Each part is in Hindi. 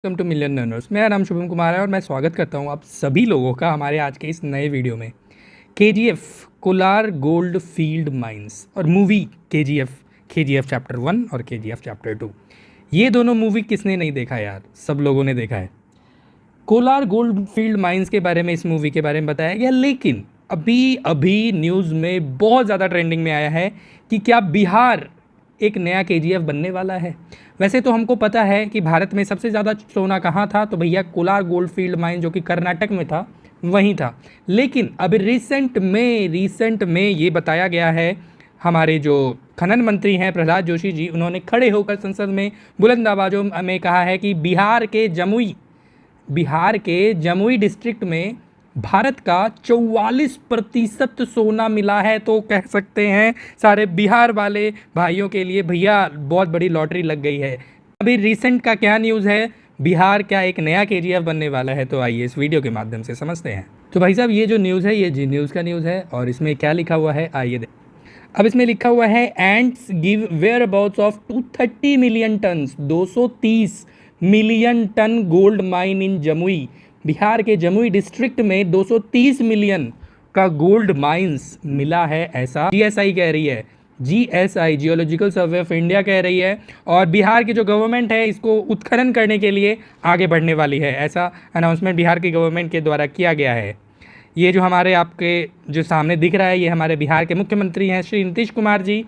Welcome two million earners. मेरा नाम शुभम कुमार है और मैं स्वागत करता हूं आप सभी लोगों का हमारे आज के इस नए वीडियो में। KGF Kolar gold field mines और मूवी केजीएफ चैप्टर 1 और केजीएफ चैप्टर 2, ये दोनों मूवी किसने नहीं देखा यार, सब लोगों ने देखा है। कोलार गोल्ड फील्ड माइंस के बारे में इस मूवी के बारे में बताया गया, लेकिन अभी अभी न्यूज़ में बहुत ज़्यादा ट्रेंडिंग में आया है कि क्या बिहार एक नया केजीएफ बनने वाला है। वैसे तो हमको पता है कि भारत में सबसे ज़्यादा सोना कहाँ था, तो भैया कोलार गोल्ड फील्ड माइन जो कि कर्नाटक में था वहीं था। लेकिन अभी रिसेंट में ये बताया गया है, हमारे जो खनन मंत्री हैं प्रहलाद जोशी जी, उन्होंने खड़े होकर संसद में बुलंद आवाज़ों में कहा है कि बिहार के जमुई डिस्ट्रिक्ट में भारत का 44% सोना मिला है। तो कह सकते हैं सारे बिहार वाले भाइयों के लिए भैया बहुत बड़ी लॉटरी लग गई है। अभी रिसेंट का क्या न्यूज़ है, बिहार क्या एक नया केजीएफ बनने वाला है, तो आइए इस वीडियो के माध्यम से समझते हैं। तो भाई साहब, ये जो न्यूज़ है ये जी न्यूज़ का न्यूज़ है और इसमें क्या लिखा हुआ है आइए देखें। अब इसमें लिखा हुआ है ants give whereabouts of 230 million ton 230 million ton gold mine in Jamui. Bihar के जमुई डिस्ट्रिक्ट में 230 मिलियन का गोल्ड माइंस मिला है, ऐसा जीएसआई कह रही है। GSI geological survey of India कह रही है और बिहार की जो गवर्नमेंट है इसको उत्खनन करने के लिए आगे बढ़ने वाली है, ऐसा अनाउंसमेंट बिहार की गवर्नमेंट के द्वारा किया गया है। ये जो हमारे आपके जो सामने दिख रहा है ये हमारे बिहार के मुख्यमंत्री हैं श्री नीतीश कुमार जी।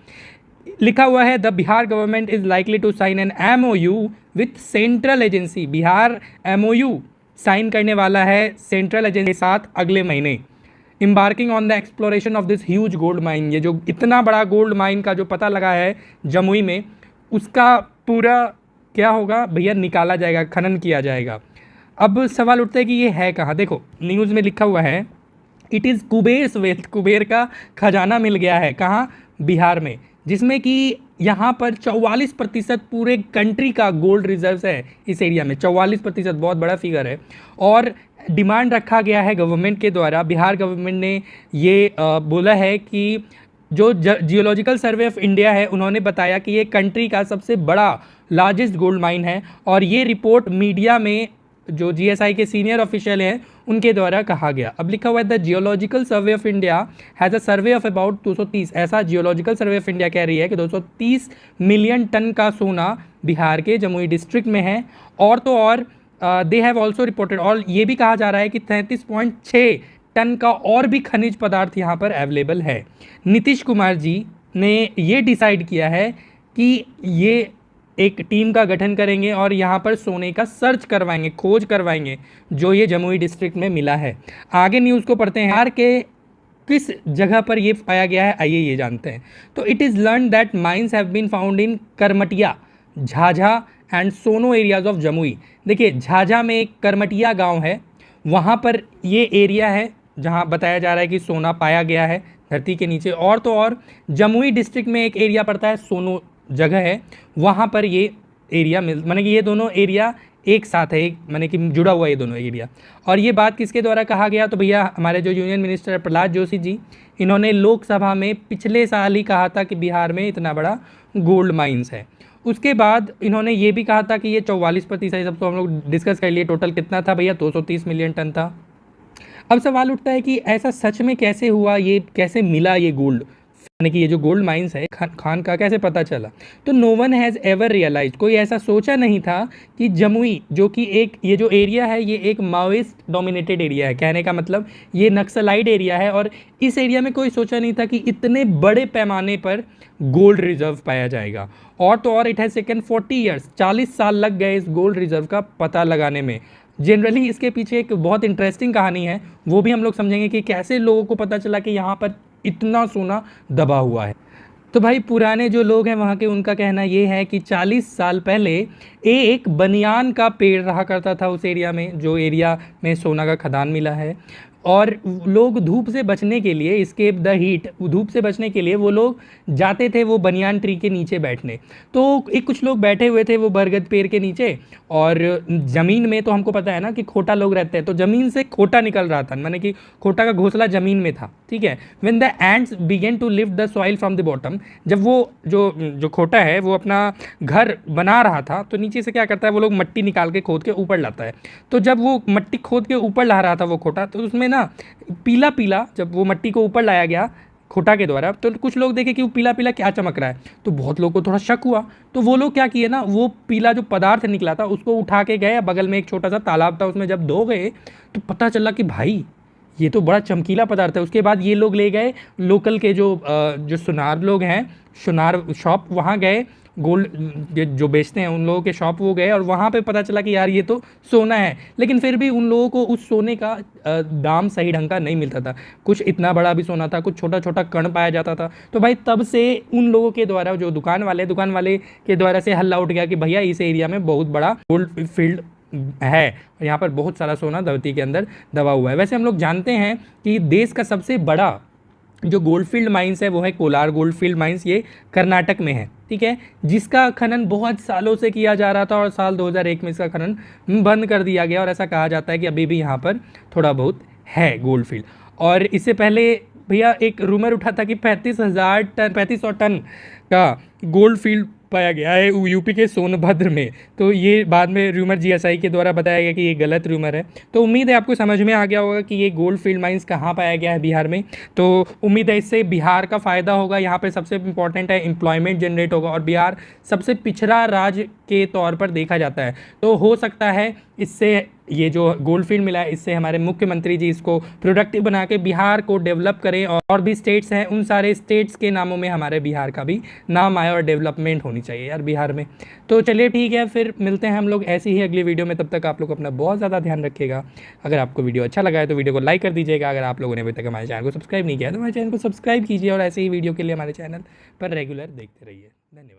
लिखा हुआ है the Bihar government is likely to sign an MOU with central agency. Bihar MOU sign करने वाला है सेंट्रल एजेंसी के साथ अगले महीने। Embarking on the exploration of this huge gold mine, ये जो इतना बड़ा गोल्ड माइन का जो पता लगा है जमुई में, उसका पूरा क्या होगा भैया, निकाला जाएगा, खनन किया जाएगा। अब सवाल उठता है कि ये है कहाँ। देखो न्यूज़ में लिखा हुआ है इट इज़ कुबेर्स वेल्थ, कुबेर का खजाना मिल गया है कहाँ, बिहार में, जिसमें कि यहाँ पर 44% पूरे कंट्री का गोल्ड रिजर्व्स है इस एरिया में। 44% बहुत बड़ा फिगर है और डिमांड रखा गया है गवर्नमेंट के द्वारा। बिहार गवर्नमेंट ने ये बोला है कि जो जियोलॉजिकल सर्वे ऑफ इंडिया है उन्होंने बताया कि ये कंट्री का सबसे बड़ा लार्जेस्ट गोल्ड माइन है और ये रिपोर्ट मीडिया में जो जीएसआई के सीनियर ऑफिशियल हैं उनके द्वारा कहा गया। अब लिखा हुआ है the geological survey of India has a survey of about 230, ऐसा जियोलॉजिकल सर्वे ऑफ इंडिया कह रही है कि 230 मिलियन टन का सोना बिहार के जमुई डिस्ट्रिक्ट में है। और तो और दे हैव ऑल्सो रिपोर्टेड, और ये भी कहा जा रहा है कि 33.6 टन का और भी खनिज पदार्थ यहाँ पर अवेलेबल है। नीतीश कुमार जी ने ये डिसाइड किया है कि ये एक टीम का गठन करेंगे और यहाँ पर सोने का सर्च करवाएंगे, खोज करवाएंगे जो ये जमुई डिस्ट्रिक्ट में मिला है। आगे न्यूज़ को पढ़ते हैं। बिहार के किस जगह पर ये पाया गया है आइए ये जानते हैं। तो it is learn that mines have been found in Karmatiya, Jhajha and Sono areas of Jamui. देखिए झाझा में एक करमटिया गाँव है, वहाँ पर ये एरिया है जहाँ बताया जा रहा है कि सोना पाया गया है धरती के नीचे। और तो और जमुई डिस्ट्रिक्ट में एक एरिया पड़ता है, सोनो जगह है, वहाँ पर ये एरिया माने कि ये दोनों एरिया एक साथ है, एक माने कि जुड़ा हुआ ये दोनों एरिया। और ये बात किसके द्वारा कहा गया, तो भैया हमारे जो यूनियन मिनिस्टर प्रहलाद जोशी जी, इन्होंने लोकसभा में पिछले साल ही कहा था कि बिहार में इतना बड़ा गोल्ड माइंस है। उसके बाद इन्होंने ये भी कहा था कि ये 44%, सब तो हम लोग डिस्कस कर लिए, टोटल कितना था भैया, 230 मिलियन टन था। अब सवाल उठता है कि ऐसा सच में कैसे हुआ, ये कैसे मिला ये गोल्ड, यानी कि ये जो गोल्ड माइंस है खान का कैसे पता चला। तो no one has ever realise, कोई ऐसा सोचा नहीं था कि जमुई जो कि एक ये जो एरिया है ये एक माओइस्ट डोमिनेटेड एरिया है, कहने का मतलब ये नक्सलाइट एरिया है, और इस एरिया में कोई सोचा नहीं था कि इतने बड़े पैमाने पर गोल्ड रिजर्व पाया जाएगा। और तो और इट हैज़ टेकन 40 ईयर्स, 40 साल लग गए इस गोल्ड रिजर्व का पता लगाने में। जनरली इसके पीछे एक बहुत इंटरेस्टिंग कहानी है, वो भी हम लोग समझेंगे कि कैसे लोगों को पता चला कि यहाँ पर इतना सोना दबा हुआ है। तो भाई पुराने जो लोग हैं वहाँ के, उनका कहना ये है कि 40 साल पहले एक बनियान का पेड़ रहा करता था उस एरिया में, जो एरिया में सोना का खदान मिला है। और लोग धूप से बचने के लिए, एस्केप द हीट, धूप से बचने के लिए वो लोग जाते थे वो बनियान ट्री के नीचे बैठने। तो एक कुछ लोग बैठे हुए थे वो बरगद पेड़ के नीचे, और ज़मीन में तो हमको पता है ना कि खोटा लोग रहते हैं, तो ज़मीन से खोटा निकल रहा था, माने कि खोटा का घोंसला ज़मीन में था, ठीक है। When the ants begin to lift the soil from the bottom, जब वो जो जो खोटा है वो अपना घर बना रहा था, तो नीचे से क्या करता है वो लोग मट्टी निकाल के खोद के ऊपर लाता है। तो जब वो मट्टी खोद के ऊपर ला रहा था वो खोटा, तो उसमें ना पीला पीला, जब वो मट्टी को ऊपर लाया गया खोटा के द्वारा, तो कुछ लोग देखे कि वो पीला पीला क्या चमक रहा है, तो बहुत लोगों को थोड़ा शक हुआ। तो वो लोग क्या किए ना, वो पीला जो पदार्थ निकला था उसको उठा के गए, बगल में एक छोटा सा तालाब था उसमें जब धो गए तो पता चला कि भाई ये तो बड़ा चमकीला पदार्थ है। उसके बाद ये लोग ले गए लोकल के जो सुनार लोग हैं, सुनार शॉप, वहाँ गए, गोल्ड जो बेचते हैं उन लोगों के शॉप वो गए, और वहाँ पे पता चला कि यार ये तो सोना है। लेकिन फिर भी उन लोगों को उस सोने का दाम सही ढंग का नहीं मिलता था, कुछ इतना बड़ा भी सोना था, कुछ छोटा छोटा कण पाया जाता था। तो भाई तब से उन लोगों के द्वारा, जो दुकान वाले के द्वारा से हल्ला उठ गया कि भैया इस एरिया में बहुत बड़ा गोल्ड फील्ड है, और यहाँ पर बहुत सारा सोना धरती के अंदर दबा हुआ है। वैसे हम लोग जानते हैं कि देश का सबसे बड़ा जो गोल्डफील्ड माइंस है वो है कोलार गोल्डफील्ड माइंस, ये कर्नाटक में है, ठीक है, जिसका खनन बहुत सालों से किया जा रहा था और साल 2001 में इसका खनन बंद कर दिया गया, और ऐसा कहा जाता है कि अभी भी यहाँ पर थोड़ा बहुत है गोल्डफील्ड। और इससे पहले भैया एक रूमर उठा था कि 3500 टन का गोल्डफील्ड पाया गया है यूपी के सोनभद्र में। तो ये बाद में रूमर जीएसआई के द्वारा बताया गया कि ये गलत रूमर है। तो उम्मीद है आपको समझ में आ गया होगा कि ये गोल्ड फील्ड माइंस कहाँ पाया गया है, बिहार में। तो उम्मीद है इससे बिहार का फ़ायदा होगा। यहाँ पे सबसे इंपॉर्टेंट है एम्प्लॉयमेंट जनरेट होगा, और बिहार सबसे पिछड़ा राज्य के तौर पर देखा जाता है। तो हो सकता है इससे ये जो गोल्ड फील्ड मिला है इससे हमारे मुख्यमंत्री जी इसको प्रोडक्टिव बना के बिहार को डेवलप करें, और भी स्टेट्स हैं उन सारे स्टेट्स के नामों में हमारे बिहार का भी नाम आए, और डेवलपमेंट होनी चाहिए यार बिहार में। तो चलिए ठीक है, फिर मिलते हैं हम लोग ऐसी ही अगली वीडियो में। तब तक आप लोग अपना बहुत ज़्यादा ध्यान रखिएगा। अगर आपको वीडियो अच्छा लगा है तो वीडियो को लाइक कर दीजिएगा। अगर आप लोगों ने अभी तक हमारे चैनल को सब्सक्राइब नहीं किया तो हमारे चैनल को सब्सक्राइब कीजिए, और ऐसे ही वीडियो के लिए हमारे चैनल पर रेगुलर देखते रहिए। धन्यवाद।